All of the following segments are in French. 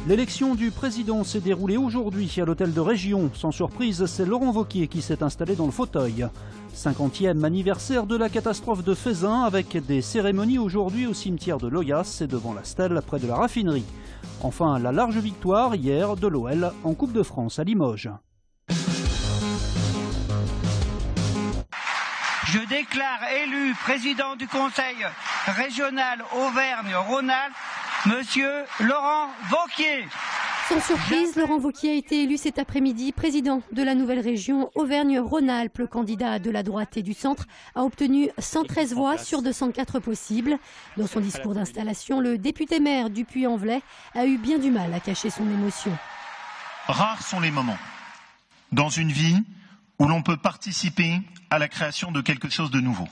L'élection du président s'est déroulée aujourd'hui à l'hôtel de Région. Sans surprise, c'est Laurent Wauquiez qui s'est installé dans le fauteuil. 50e anniversaire de la catastrophe de Feyzin avec des cérémonies aujourd'hui au cimetière de Loyasse et devant la stèle près de la raffinerie. Enfin, la large victoire hier de l'OL en Coupe de France à Limoges. Je déclare élu président du Conseil régional Auvergne-Rhône-Alpes, Monsieur Laurent Wauquiez. Sans surprise, Laurent Wauquiez a été élu cet après-midi président de la nouvelle région Auvergne-Rhône-Alpes. Le candidat de la droite et du centre a obtenu 113 voix sur 204 possibles. Dans son discours d'installation, le député maire du Puy-en-Velay a eu bien du mal à cacher son émotion. Rares sont les moments dans une vie où l'on peut participer à la création de quelque chose de nouveau,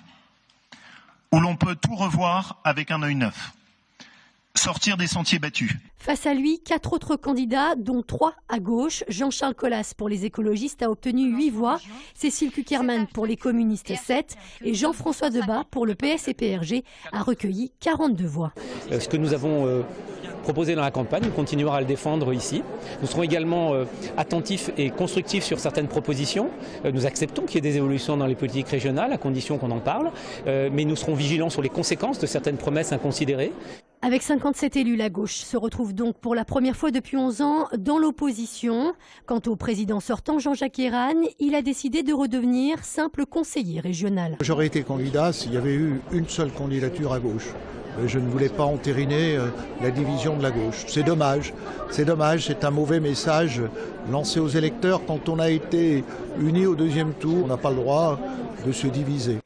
où l'on peut tout revoir avec un œil neuf. Sortir des sentiers battus. Face à lui, 4 autres candidats, dont 3 à gauche. Jean-Charles Collas pour les écologistes a obtenu 8 voix, Cécile Cukierman pour les communistes 7 et Jean-François Debat pour le PS et PRG a recueilli 42 voix. Ce que nous avons proposé dans la campagne, nous continuerons à le défendre ici. Nous serons également attentifs et constructifs sur certaines propositions. Nous acceptons qu'il y ait des évolutions dans les politiques régionales, à condition qu'on en parle, mais nous serons vigilants sur les conséquences de certaines promesses inconsidérées. Avec 57 élus, la gauche se retrouve donc pour la première fois depuis 11 ans dans l'opposition. Quant au président sortant, Jean-Jacques Ayragne, il a décidé de redevenir simple conseiller régional. J'aurais été candidat s'il y avait eu une seule candidature à gauche. Je ne voulais pas entériner la division de la gauche. C'est dommage, c'est un mauvais message lancé aux électeurs. Quand on a été unis au deuxième tour, on n'a pas le droit de se diviser.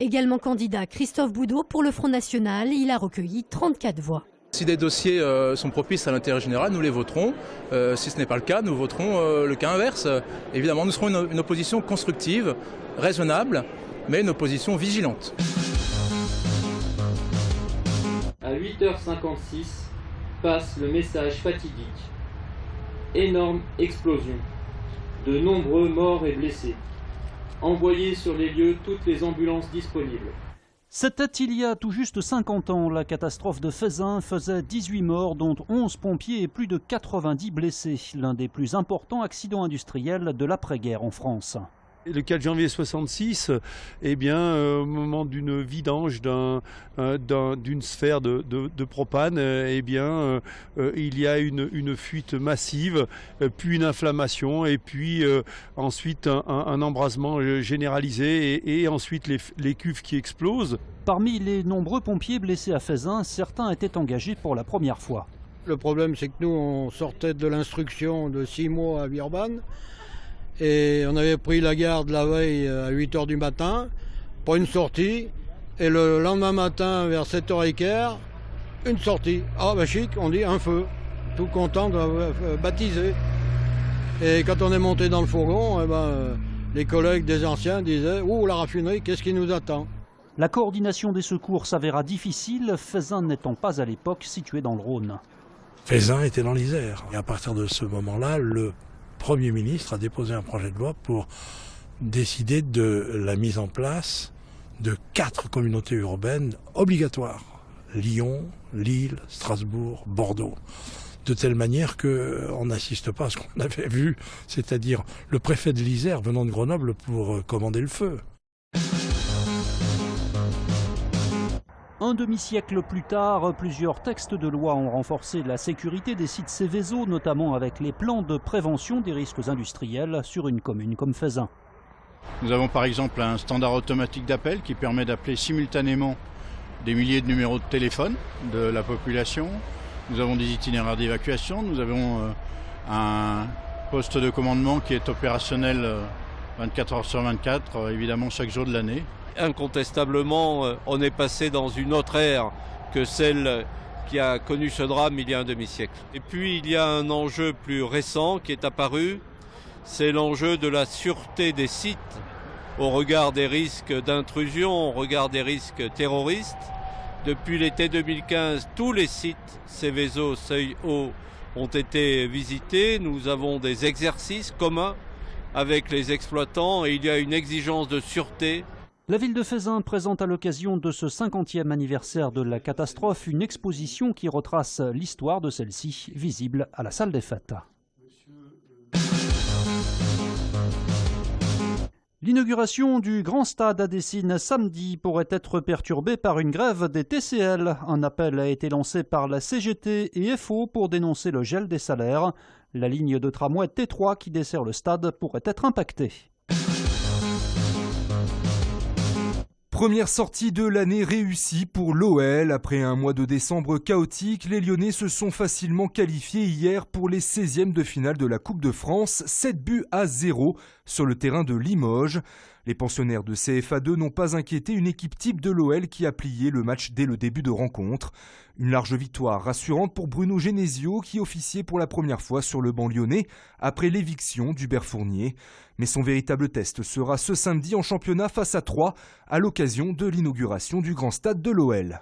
Également candidat, Christophe Boudot pour le Front National, il a recueilli 34 voix. Si des dossiers sont propices à l'intérêt général, nous les voterons. Si ce n'est pas le cas, nous voterons le cas inverse. Évidemment, nous serons une opposition constructive, raisonnable, mais une opposition vigilante. À 8h56 passe le message fatidique. Énorme explosion. De nombreux morts et blessés. Envoyer sur les lieux toutes les ambulances disponibles. C'était il y a tout juste 50 ans. La catastrophe de Feyzin faisait 18 morts, dont 11 pompiers et plus de 90 blessés. L'un des plus importants accidents industriels de l'après-guerre en France. Le 4 janvier 66, au moment d'une vidange d'une sphère de propane, il y a une fuite massive, puis une inflammation, et puis ensuite un embrasement généralisé, et ensuite les cuves qui explosent. Parmi les nombreux pompiers blessés à Feyzin, certains étaient engagés pour la première fois. Le problème, c'est que nous, on sortait de l'instruction de 6 mois à Villeurbanne. Et on avait pris la garde la veille à 8h du matin pour une sortie. Et le lendemain matin, vers 7h15, une sortie. Ah bah chic, on dit un feu. Tout content de baptiser. Et quand on est monté dans le fourgon, les collègues des anciens disaient « Ouh, la raffinerie, qu'est-ce qui nous attend ?» La coordination des secours s'avéra difficile, Feyzin n'étant pas à l'époque situé dans le Rhône. Feyzin était dans l'Isère. Et à partir de ce moment-là, le Premier ministre a déposé un projet de loi pour décider de la mise en place de 4 communautés urbaines obligatoires. Lyon, Lille, Strasbourg, Bordeaux. De telle manière qu'on n'assiste pas à ce qu'on avait vu, c'est-à-dire le préfet de l'Isère venant de Grenoble pour commander le feu. Un demi-siècle plus tard, plusieurs textes de loi ont renforcé la sécurité des sites Seveso, notamment avec les plans de prévention des risques industriels sur une commune comme Feyzin. Nous avons par exemple un standard automatique d'appel qui permet d'appeler simultanément des milliers de numéros de téléphone de la population. Nous avons des itinéraires d'évacuation, nous avons un poste de commandement qui est opérationnel 24 heures sur 24, évidemment chaque jour de l'année. Incontestablement, on est passé dans une autre ère que celle qui a connu ce drame il y a un demi-siècle. Et puis il y a un enjeu plus récent qui est apparu, c'est l'enjeu de la sûreté des sites au regard des risques d'intrusion, au regard des risques terroristes. Depuis l'été 2015, tous les sites Seveso, Seuil-Haut ont été visités. Nous avons des exercices communs avec les exploitants et il y a une exigence de sûreté La ville de Fezin présente à l'occasion de ce 50e anniversaire de la catastrophe une exposition qui retrace l'histoire de celle-ci, visible à la salle des fêtes. L'inauguration du grand stade à Dessines samedi pourrait être perturbée par une grève des TCL. Un appel a été lancé par la CGT et FO pour dénoncer le gel des salaires. La ligne de tramway T3 qui dessert le stade pourrait être impactée. Première sortie de l'année réussie pour l'OL. Après un mois de décembre chaotique, les Lyonnais se sont facilement qualifiés hier pour les 16e de finale de la Coupe de France, 7-0 sur le terrain de Limoges. Les pensionnaires de CFA2 n'ont pas inquiété une équipe type de l'OL qui a plié le match dès le début de rencontre. Une large victoire rassurante pour Bruno Genesio qui officiait pour la première fois sur le banc lyonnais après l'éviction d'Hubert Fournier. Mais son véritable test sera ce samedi en championnat face à Troyes à l'occasion de l'inauguration du grand stade de l'OL.